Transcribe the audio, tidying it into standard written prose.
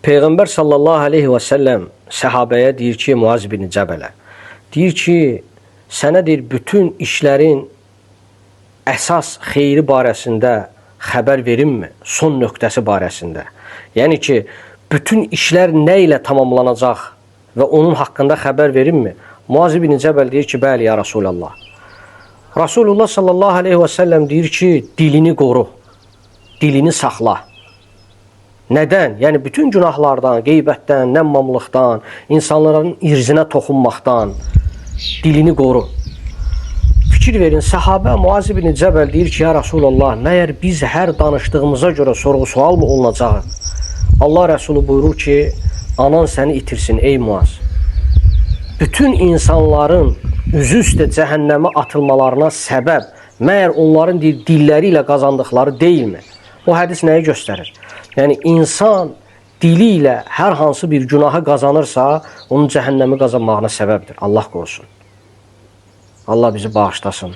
Peyğəmbər sallallahu aleyhi və səlləm səhabəyə deyir ki, Muaz bin Cəbələ, deyir ki, sənə deyir, bütün işlərin əsas xeyri barəsində xəbər verimmi? Son nöqtəsi barəsində. Yəni ki, bütün işlər nə ilə tamamlanacaq və onun haqqında xəbər verimmi? Muaz bin Cəbəl deyir ki, bəli, ya Rasulallah. Rasulullah sallallahu aleyhi və səlləm deyir ki, dilini qoru, dilini saxla. Nədən? Yəni, bütün günahlardan, qeybətdən, nəmmamlıqdan, insanların irzinə toxunmaqdan dilini qoru. Fikir verin, səhabə Muaz bin Cəbəl deyir ki, ya Rasulallah, məyər biz hər danışdığımıza görə sorğu-sual mı olunacaq? Allah Rəsulü buyurur ki, anan səni itirsin, ey Muaz. Bütün insanların üzü üstə cəhənnəmə atılmalarına səbəb, məyər onların dilləri ilə qazandıqları deyilmi? O hədis nəyi göstərir? Yəni, insan dili ilə hər hansı bir günahı qazanırsa, onun cəhənnəmi qazanmağına səbəbdir. Allah qorusun. Allah bizi bağışlasın.